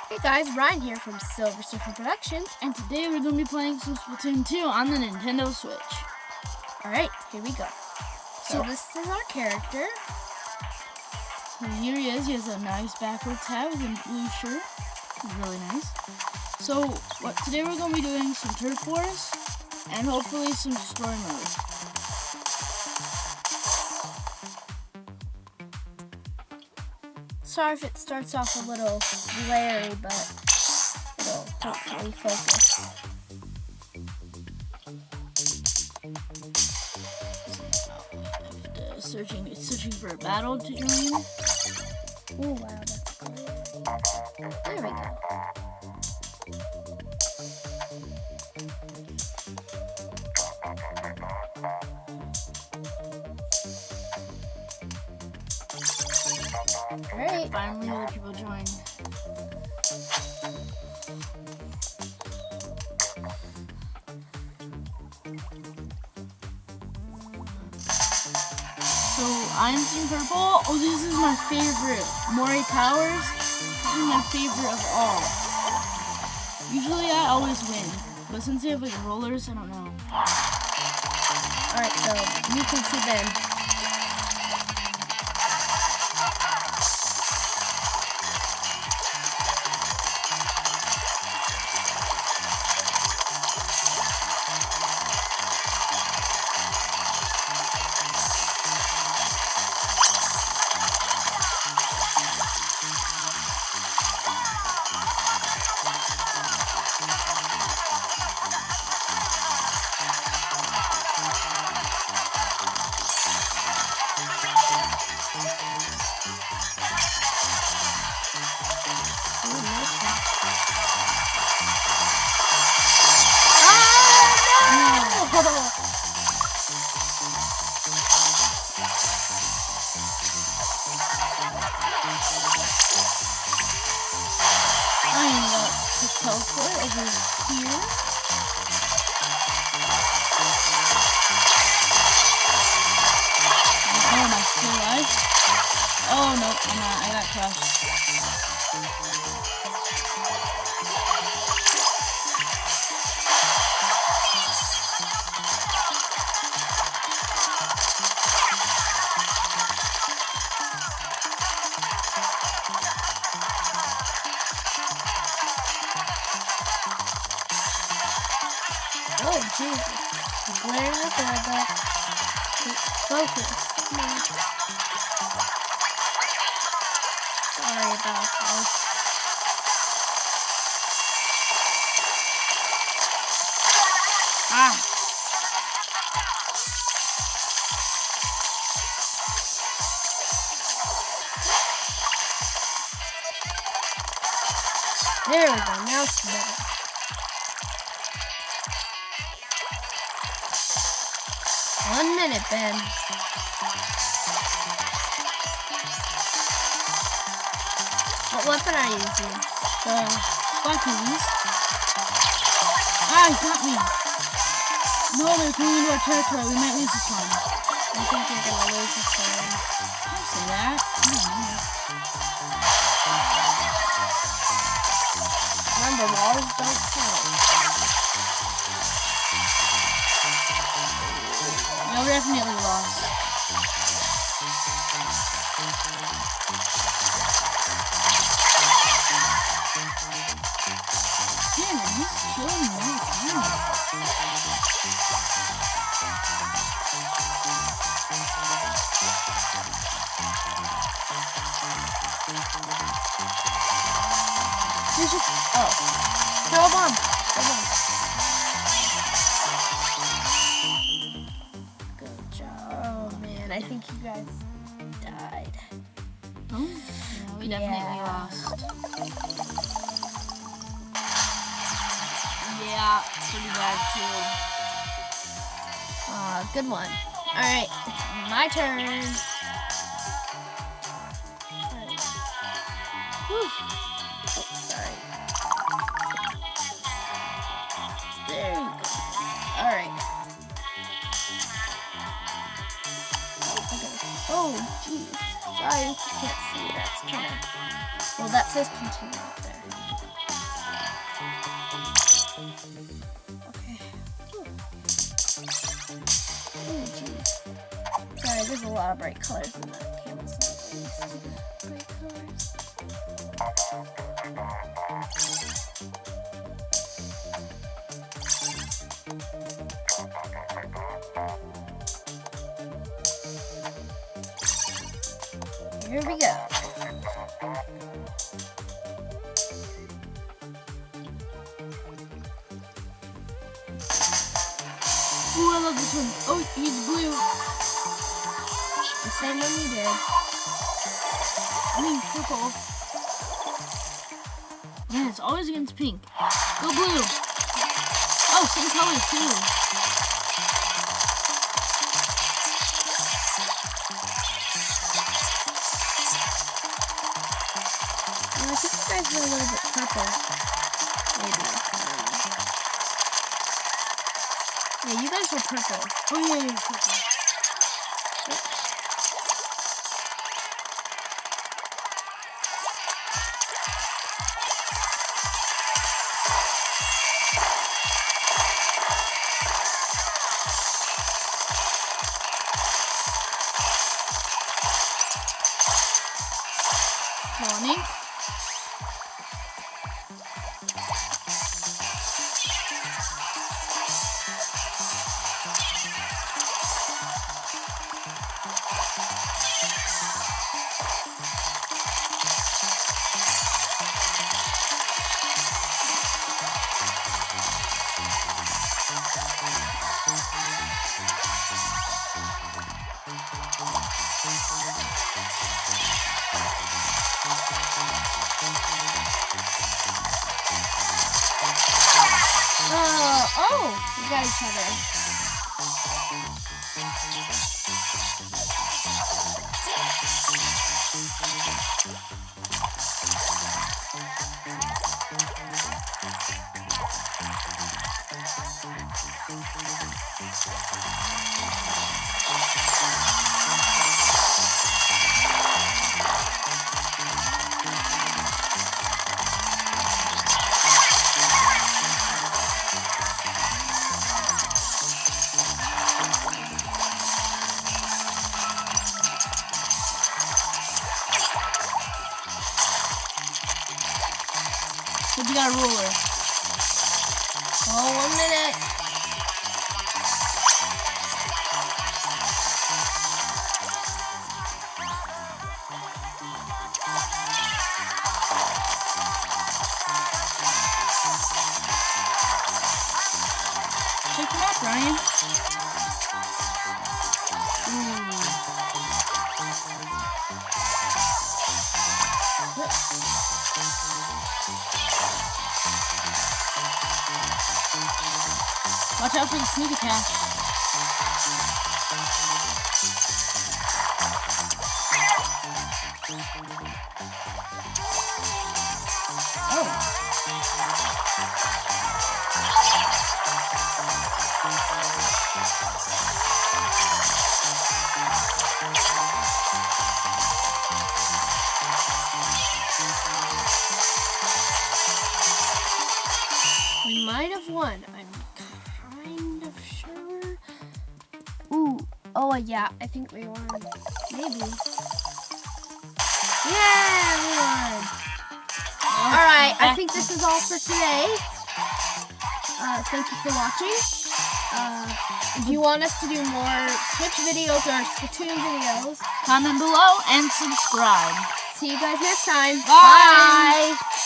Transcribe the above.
Hey guys, Ryan here from Silver Surfer Productions, and today we're going to be playing some Splatoon 2 on the Nintendo Switch. Alright, here we go. So this is our character. So here he is. He has a nice backwards hat with a blue shirt. He's really nice. So today we're going to be doing some Turf Wars and hopefully some story mode. Sorry if it starts off a little blurry, but it'll hopefully focus. Searching for a battle to join. Oh wow, that's good. There we go. Alright. Finally other people join. So I'm Team Purple. Oh, this is my favorite. Moray Towers. This is my favorite of all. Usually I always win, but since they have like rollers, I don't know. Alright, so you can see Ben. Teleport over here. Oh, am I still alive? Oh no, I'm not. I got crushed. Oh, Jesus. Blaring up a bit. Focus. Sorry about this. Ah! There we go. Now it's better. One minute, Ben. What weapon are you using? Sparkies. Ah, he got me. No, they're coming into our territory. We might lose this one. I think you're gonna lose this one. Don't say that. Remember, walls don't count. No, we're definitely lost. Yeah, he's killing me all the time. Throw a bomb. Good job. Oh man, I think you guys died. Oh, yeah, we definitely lost. Yeah, pretty bad too. Good one. Alright, it's my turn. Whew. Oh, sorry. There you go. Alright. Oh, jeez. Sorry if you can't see, that's kind of... Well, that says continue up there. Okay. Oh, jeez. Sorry, there's a lot of bright colors in the camel, so I'm used to the bright colors. Here we go. Ooh, I love this one. Oh, he's blue. The same one you did. I mean, purple. Yeah, it's always against pink. Go blue. Oh, same color too. I think you guys were a little bit purple. Maybe. Yeah, you guys were purple. Oh yeah, yeah, purple. Morning. Oh, we got each other. But you got a ruler. Oh, 1 minute. Take him up, Ryan. Watch out for the sneak attack. We might have won. I'm kind of sure. Ooh. Oh, yeah. I think we won. Maybe. Yeah, we won. All right. I think this is all for today. Thank you for watching. If you want us to do more Switch videos or Splatoon videos, Comment below and subscribe. see you guys next time. Bye. Bye.